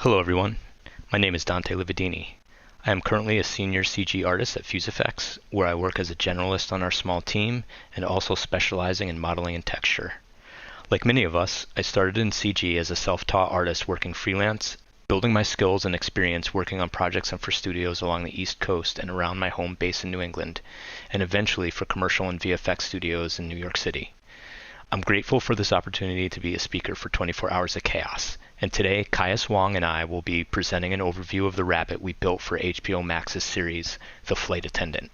Hello everyone, my name is Dante Lividini. I am currently a senior CG artist at FuseFX, where I work as a generalist on our small team and also specializing in modeling and texture. Like many of us, I started in CG as a self-taught artist working freelance, building my skills and experience working on projects and for studios along the East Coast and around my home base in New England, and eventually for commercial and VFX studios in New York City. I'm grateful for this opportunity to be a speaker for 24 Hours of Chaos, and today Caius Wong and I will be presenting an overview of the rabbit we built for HBO Max's series, The Flight Attendant.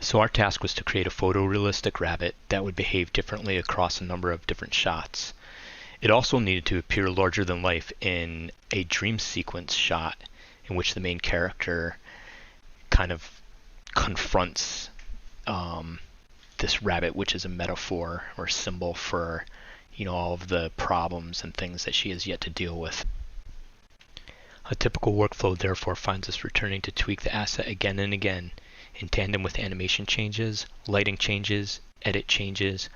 So our task was to create a photorealistic rabbit that would behave differently across a number of different shots. It also needed to appear larger than life in a dream sequence shot in which the main character kind of confronts this rabbit, which is a metaphor or symbol for, all of the problems and things that she has yet to deal with. A typical workflow therefore finds us returning to tweak the asset again and again in tandem with animation changes, lighting changes, edit changes,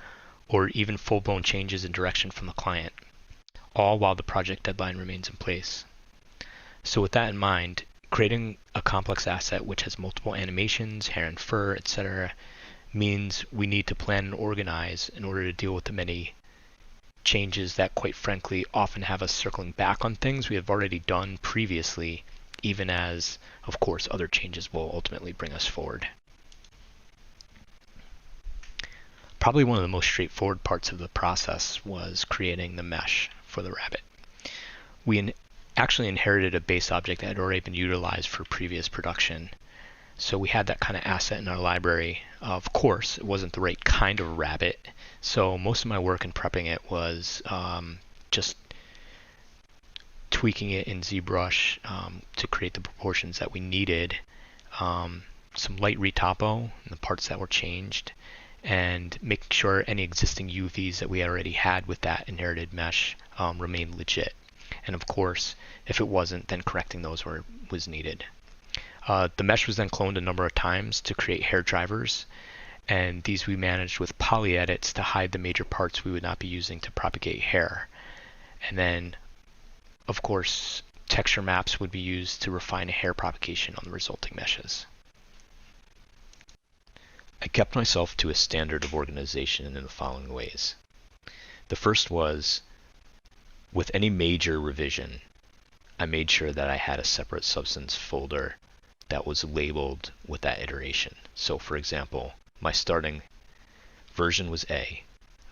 or even full-blown changes in direction from the client, all while the project deadline remains in place. So with that in mind, creating a complex asset which has multiple animations, hair and fur, etc., means we need to plan and organize in order to deal with the many changes that, quite frankly, often have us circling back on things we have already done previously, even as, of course, other changes will ultimately bring us forward. Probably one of the most straightforward parts of the process was creating the mesh for the rabbit. We actually inherited a base object that had already been utilized for previous production. So we had that kind of asset in our library. Of course, it wasn't the right kind of rabbit, so most of my work in prepping it was just tweaking it in ZBrush to create the proportions that we needed, some light retopo in the parts that were changed, and making sure any existing UVs that we already had with that inherited mesh remained legit. And of course, if it wasn't, then correcting those was needed. The mesh was then cloned a number of times to create hair drivers, and these we managed with poly edits to hide the major parts we would not be using to propagate hair. And then, of course, texture maps would be used to refine hair propagation on the resulting meshes. I kept myself to a standard of organization in the following ways. The first was, with any major revision, I made sure that I had a separate substance folder that was labeled with that iteration. So for example, my starting version was A,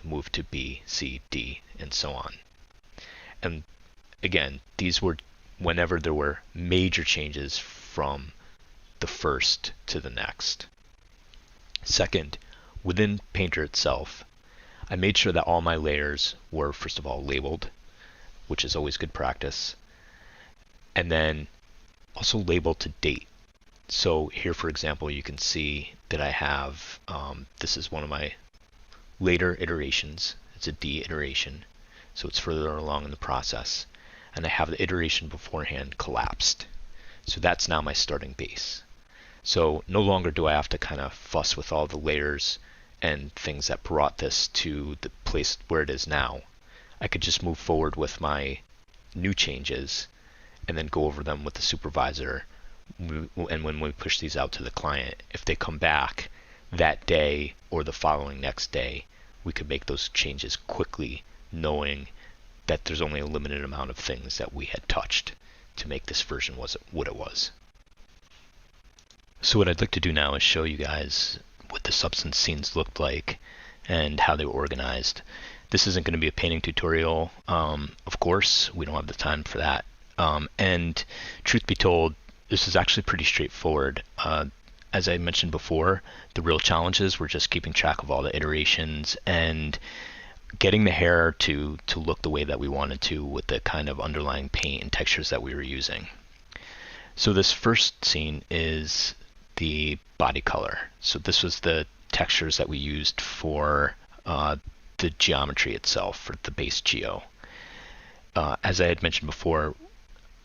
moved to B, C, D, and so on. And again, these were whenever there were major changes from the first to the next. Second, within Painter itself, I made sure that all my layers were, first of all, labeled, which is always good practice, and then also labeled to date. So here, for example, you can see that I have, this is one of my later iterations. It's a D iteration, so it's further along in the process. And I have the iteration beforehand collapsed. So that's now my starting base. So no longer do I have to kind of fuss with all the layers and things that brought this to the place where it is now. I could just move forward with my new changes and then go over them with the supervisor. And when we push these out to the client, if they come back that day or the following next day, we could make those changes quickly, knowing that there's only a limited amount of things that we had touched to make this version what it was. So what I'd like to do now is show you guys what the substance scenes looked like and how they were organized. This isn't going to be a painting tutorial, of course, we don't have the time for that. And truth be told, this is actually pretty straightforward. As I mentioned before, the real challenges were just keeping track of all the iterations and getting the hair to look the way that we wanted to with the kind of underlying paint and textures that we were using. So this first scene is the body color. So this was the textures that we used for the geometry itself, for the base geo. As I had mentioned before,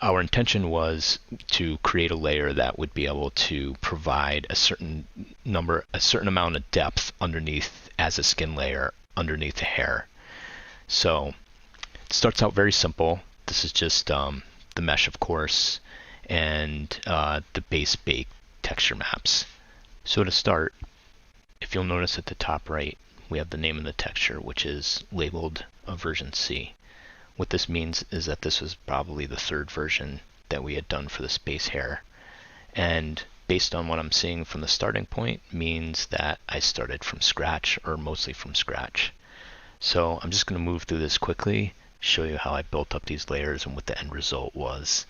our intention was to create a layer that would be able to provide a certain amount of depth underneath as a skin layer underneath the hair. So starts out very simple. This is just the mesh, of course, and the base bake texture maps. So to start, if you'll notice at the top right, we have the name of the texture, which is labeled a version C. What this means is that this was probably the third version that we had done for the space hair. And based on what I'm seeing from the starting point means that I started from scratch, or mostly from scratch. So I'm just going to move through this quickly, show you how I built up these layers and what the end result was.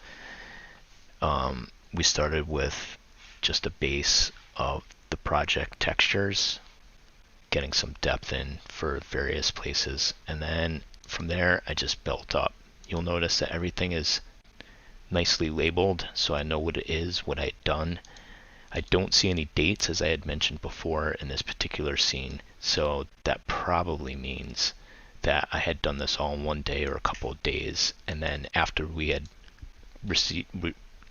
We started with just a base of the project textures, getting some depth in for various places, and then from there I just built up. You'll notice that everything is nicely labeled, so I know what it is, what I had done. I don't see any dates, as I had mentioned before, in this particular scene, so that probably means that I had done this all in one day or a couple of days, and then after we had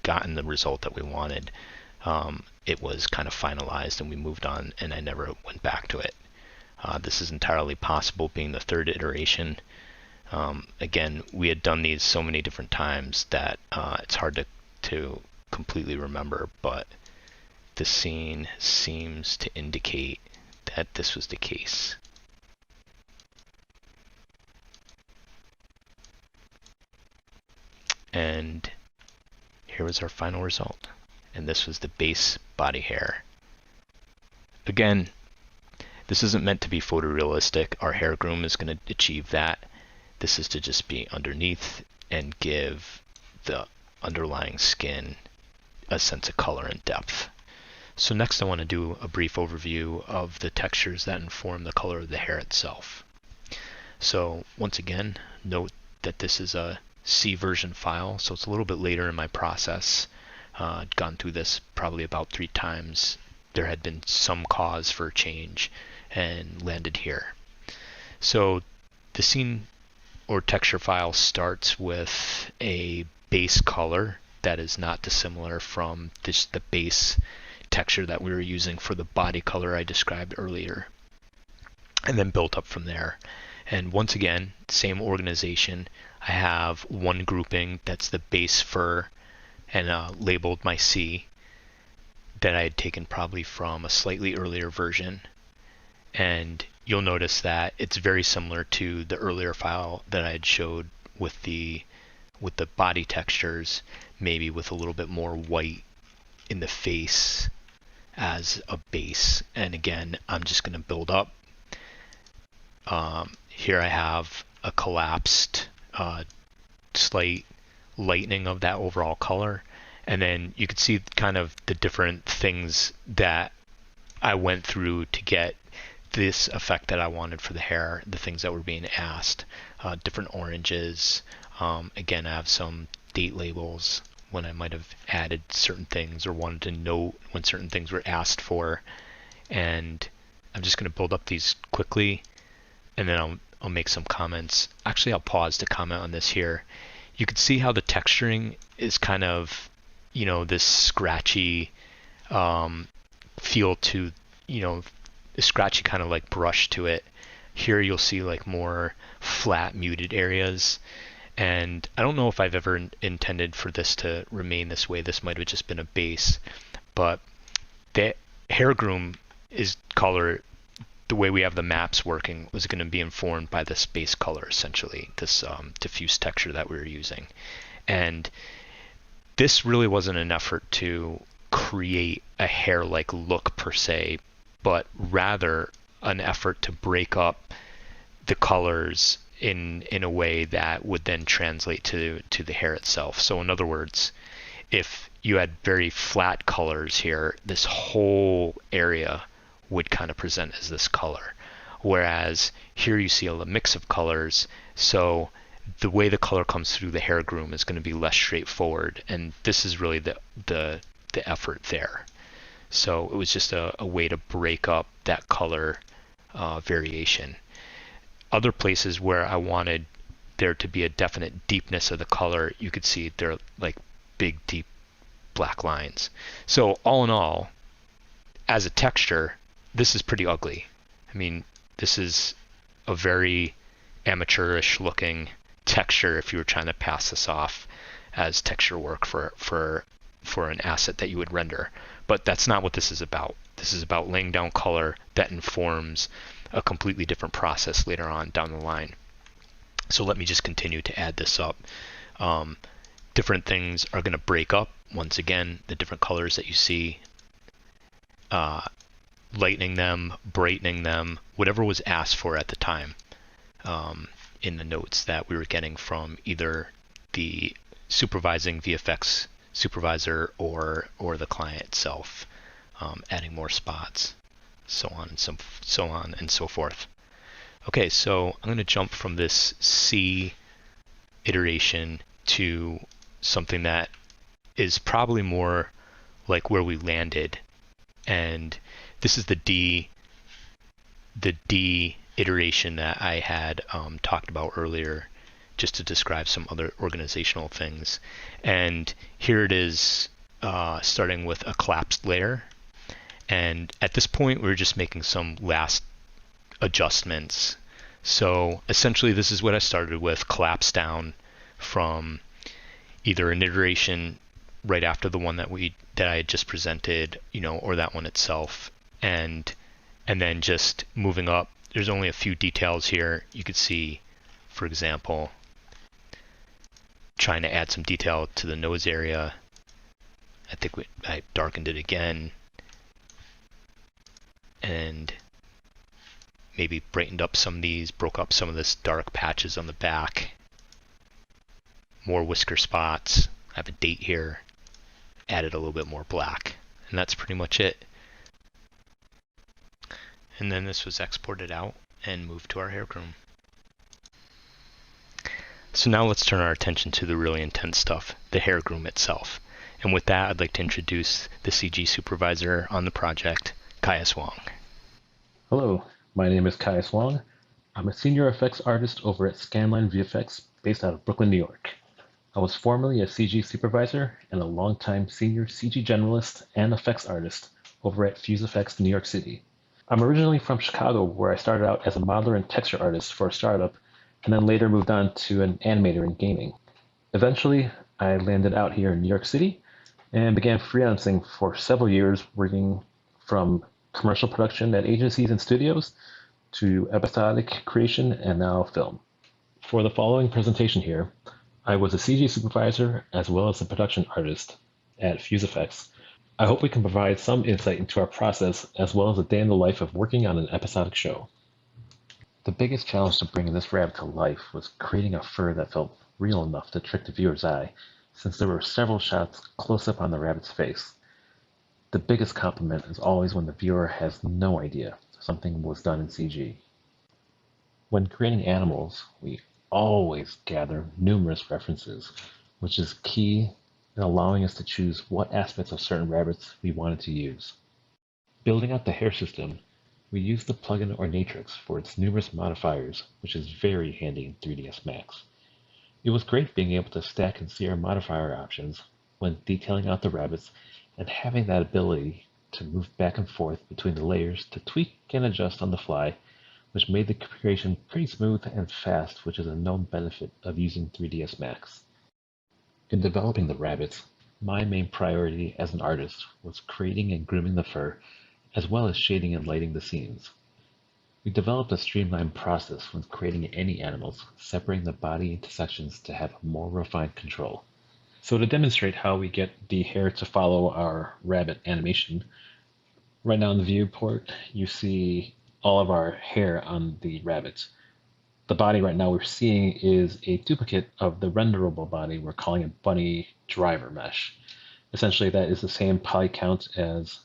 gotten the result that we wanted, it was kind of finalized and we moved on, and I never went back to it. This is entirely possible, being the third iteration. Again, we had done these so many different times that it's hard to completely remember, but the scene seems to indicate that this was the case. And here was our final result. And this was the base body hair. Again, this isn't meant to be photorealistic. Our hair groom is going to achieve that. This is to just be underneath and give the underlying skin a sense of color and depth. So next I want to do a brief overview of the textures that inform the color of the hair itself. So once again, note that this is a C version file, so it's a little bit later in my process. I'd gone through this probably about 3 times. There had been some cause for change and landed here. So the scene or texture file starts with a base color that is not dissimilar from the base texture that we were using for the body color I described earlier, and then built up from there. And once again, same organization. I have one grouping that's the base fur and labeled my C, that I had taken probably from a slightly earlier version. And you'll notice that it's very similar to the earlier file that I had showed with the body textures, maybe with a little bit more white in the face as a base. And again, I'm just going to build up. Here I have a collapsed slight lightening of that overall color, and then you can see kind of the different things that I went through to get this effect that I wanted for the hair, the things that were being asked, different oranges. Again, I have some date labels when I might have added certain things or wanted to note when certain things were asked for, and I'm just going to build up these quickly, and then I'll make some comments. Actually, I'll pause to comment on this here. You can see how the texturing is kind of, this scratchy feel to, a scratchy kind of like brush to it. Here you'll see like more flat, muted areas. And I don't know if I've ever intended for this to remain this way. This might have just been a base, but the hair groom is color. The way we have the maps working was going to be informed by this base color, essentially, this diffuse texture that we were using. And this really wasn't an effort to create a hair-like look per se, but rather an effort to break up the colors in a way that would then translate to the hair itself. So in other words, if you had very flat colors here, this whole area would kind of present as this color, whereas here you see a mix of colors, so the way the color comes through the hair groom is going to be less straightforward, and this is really the effort there. So it was just a way to break up that color variation. Other places where I wanted there to be a definite deepness of the color, you could see they're like big deep black lines. So all in all, as a texture, this is pretty ugly. I mean, this is a very amateurish looking texture if you were trying to pass this off as texture work for an asset that you would render. But that's not what this is about. This is about laying down color that informs a completely different process later on down the line. So let me just continue to add this up. Different things are going to break up. Once again, the different colors that you see, lightening them, brightening them, whatever was asked for at the time in the notes that we were getting from either the supervising VFX supervisor or the client itself, adding more spots, so on and so forth. Okay, so I'm going to jump from this C iteration to something that is probably more like where we landed, and this is the D iteration that I had talked about earlier, just to describe some other organizational things. And here it is, starting with a collapsed layer. And at this point, we're just making some last adjustments. So essentially, this is what I started with: collapse down from either an iteration right after the one that I had just presented, or that one itself, and then just moving up. There's only a few details here. You could see, for example, trying to add some detail to the nose area. I think I darkened it again, and maybe brightened up some of these, broke up some of this dark patches on the back. More whisker spots. I have a date here. Added a little bit more black, and that's pretty much it. And then this was exported out and moved to our hair groom. So now let's turn our attention to the really intense stuff, the hair groom itself. And with that, I'd like to introduce the CG Supervisor on the project, Caius Wong. Hello, my name is Caius Wong. I'm a senior effects artist over at Scanline VFX based out of Brooklyn, New York. I was formerly a CG Supervisor and a longtime senior CG Generalist and effects artist over at FuseFX New York City. I'm originally from Chicago, where I started out as a modeler and texture artist for a startup, and then later moved on to an animator in gaming. Eventually, I landed out here in New York City and began freelancing for several years, working from commercial production at agencies and studios to episodic creation and now film. For the following presentation here, I was a CG supervisor as well as a production artist at FuseFX. I hope we can provide some insight into our process as well as a day in the life of working on an episodic show. The biggest challenge to bringing this rabbit to life was creating a fur that felt real enough to trick the viewer's eye, since there were several shots close up on the rabbit's face. The biggest compliment is always when the viewer has no idea something was done in CG. When creating animals, we always gather numerous references, which is key in allowing us to choose what aspects of certain rabbits we wanted to use. Building out the hair system, we use the plugin Ornatrix for its numerous modifiers, which is very handy in 3ds Max. It was great being able to stack and see our modifier options when detailing out the rabbits and having that ability to move back and forth between the layers to tweak and adjust on the fly, which made the creation pretty smooth and fast, which is a known benefit of using 3ds Max. In developing the rabbits, my main priority as an artist was creating and grooming the fur, as well as shading and lighting the scenes. We developed a streamlined process when creating any animals, separating the body into sections to have more refined control. So to demonstrate how we get the hair to follow our rabbit animation, right now in the viewport, you see all of our hair on the rabbits. The body right now we're seeing is a duplicate of the renderable body. We're calling it bunny driver mesh. Essentially, that is the same poly count as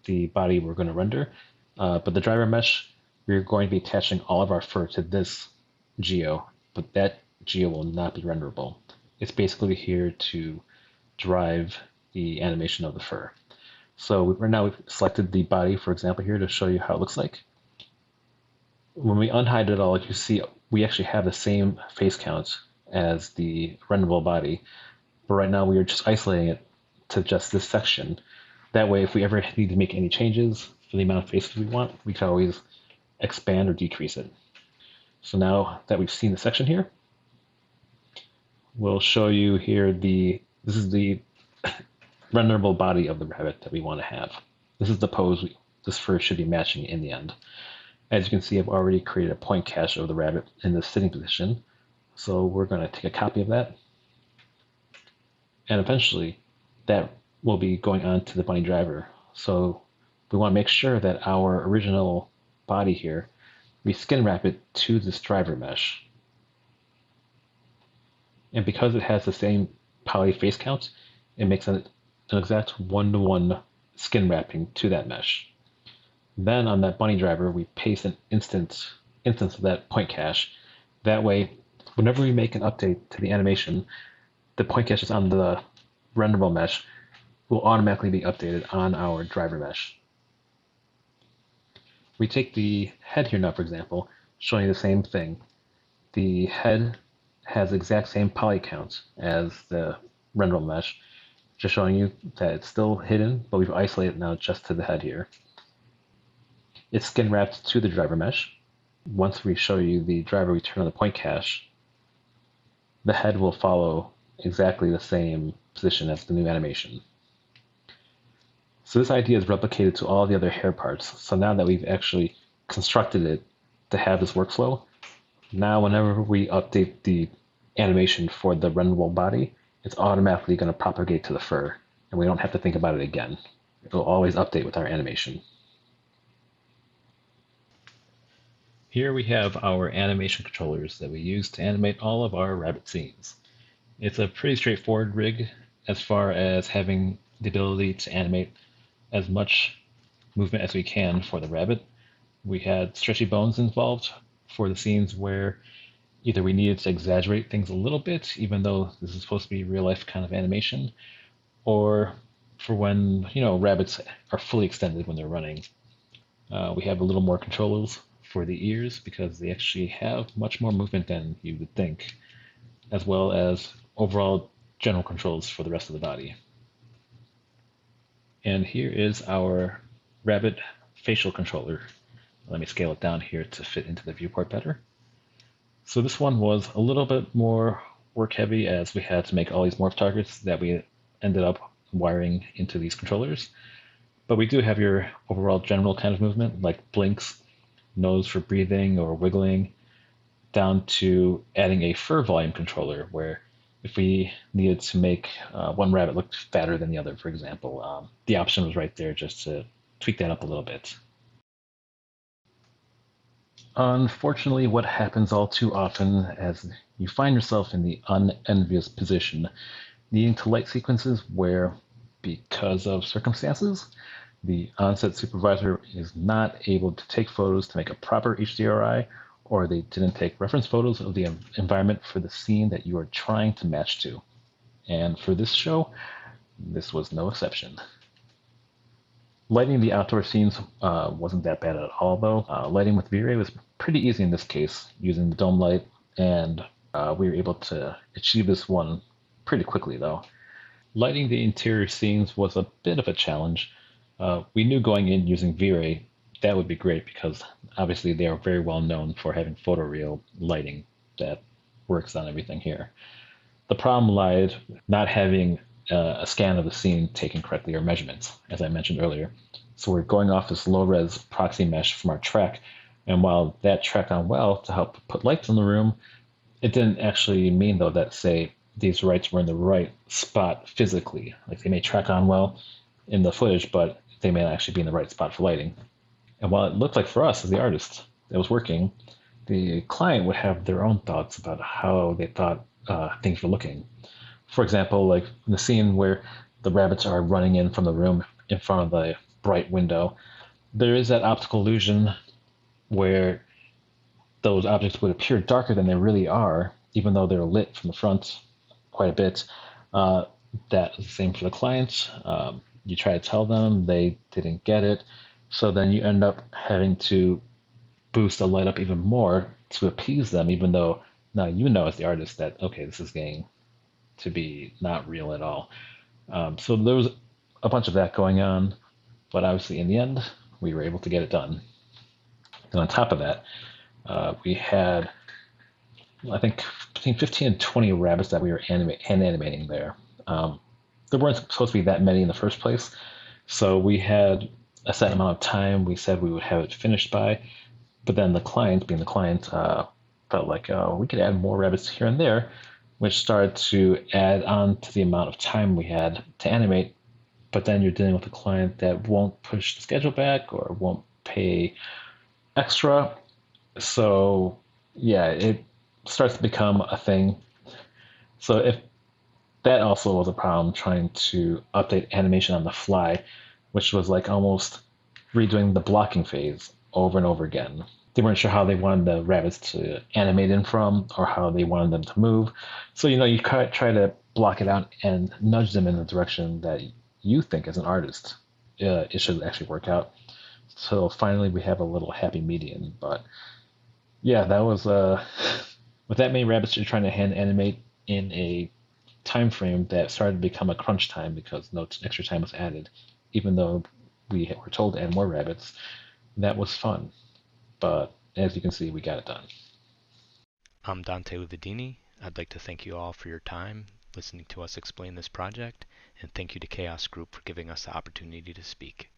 the body we're going to render, but the driver mesh, we're going to be attaching all of our fur to this geo, but that geo will not be renderable. It's basically here to drive the animation of the fur. So right now we've selected the body, for example, here to show you how it looks like. When we unhide it all, you see we actually have the same face count as the renderable body, but right now we are just isolating it to just this section. That way, if we ever need to make any changes for the amount of faces we want, we can always expand or decrease it. So now that we've seen the section here, we'll show you here this is the renderable body of the rabbit that we want to have. This is the pose this fur should be matching in the end. As you can see, I've already created a point cache of the rabbit in the sitting position. So we're going to take a copy of that. And eventually that will be going on to the bunny driver. So we want to make sure that our original body here, we skin wrap it to this driver mesh. And because it has the same poly face count, it makes an exact one-to-one skin wrapping to that mesh. Then on that bunny driver, we paste an instance of that point cache. That way, whenever we make an update to the animation, the point cache is on the renderable mesh will automatically be updated on our driver mesh. We take the head here now, for example, showing the same thing. The head has the exact same poly count as the renderable mesh, just showing you that it's still hidden, but we've isolated it now just to the head here. It's skin wrapped to the driver mesh. Once we show you the driver, we turn on the point cache. The head will follow exactly the same position as the new animation. So this idea is replicated to all the other hair parts. So now that we've actually constructed it to have this workflow, now whenever we update the animation for the renderable body, it's automatically going to propagate to the fur, and we don't have to think about it again. It will always update with our animation. Here we have our animation controllers that we use to animate all of our rabbit scenes. It's a pretty straightforward rig as far as having the ability to animate as much movement as we can for the rabbit. We had stretchy bones involved for the scenes where either we needed to exaggerate things a little bit, even though this is supposed to be real life kind of animation, or for when, rabbits are fully extended when they're running. We have a little more controllers for the ears because they actually have much more movement than you would think, as well as overall general controls for the rest of the body. And here is our rabbit facial controller. Let me scale it down here to fit into the viewport better. So this one was a little bit more work heavy as we had to make all these morph targets that we ended up wiring into these controllers. But we do have your overall general kind of movement, like blinks, nose for breathing or wiggling, down to adding a fur volume controller where if we needed to make one rabbit look fatter than the other, for example, the option was right there just to tweak that up a little bit. Unfortunately, what happens all too often as you find yourself in the unenvious position needing to light sequences where, because of circumstances, the on-set supervisor is not able to take photos to make a proper HDRI, or they didn't take reference photos of the environment for the scene that you are trying to match to. And for this show, this was no exception. Lighting the outdoor scenes wasn't that bad at all, though. Lighting with V-Ray was pretty easy in this case, using the dome light, and we were able to achieve this one pretty quickly, though. Lighting the interior scenes was a bit of a challenge. We knew going in using V-Ray that would be great because obviously they are very well known for having photoreal lighting that works on everything here. The problem lied not having a scan of the scene taken correctly or measurements, as I mentioned earlier. So we're going off this low-res proxy mesh from our track, and while that tracked on well to help put lights in the room, it didn't actually mean, though, that, say, these lights were in the right spot physically. Like, they may track on well in the footage, but they may not actually be in the right spot for lighting. And while it looked like for us as the artist it was working, the client would have their own thoughts about how they thought things were looking. For example, like the scene where the rabbits are running in from the room in front of the bright window, there is that optical illusion where those objects would appear darker than they really are, even though they're lit from the front quite a bit. That is the same for the clients. You try to tell them, they didn't get it. So then you end up having to boost the light up even more to appease them, even though now you know as the artist that, okay, this is getting to be not real at all. So there was a bunch of that going on, but obviously in the end, we were able to get it done. And on top of that, we had I think between 15 and 20 rabbits that we were hand animating there. Um, there weren't supposed to be that many in the first place, so we had a set amount of time we said we would have it finished by. But then the client, being the client, felt like we could add more rabbits here and there, which started to add on to the amount of time we had to animate. But then you're dealing with a client that won't push the schedule back or won't pay extra. So yeah, it starts to become a thing. So if that also was a problem trying to update animation on the fly, which was like almost redoing the blocking phase over and over again. They weren't sure how they wanted the rabbits to animate in from or how they wanted them to move. So, you try to block it out and nudge them in the direction that you think as an artist it should actually work out. So finally, we have a little happy median. But yeah, that was with that many rabbits you're trying to hand animate in a time frame that started to become a crunch time because no extra time was added, even though we were told to add more rabbits. That was fun, but as you can see, we got it done. I'm Dante Lividini. I'd like to thank you all for your time listening to us explain this project, and thank you to Chaos Group for giving us the opportunity to speak.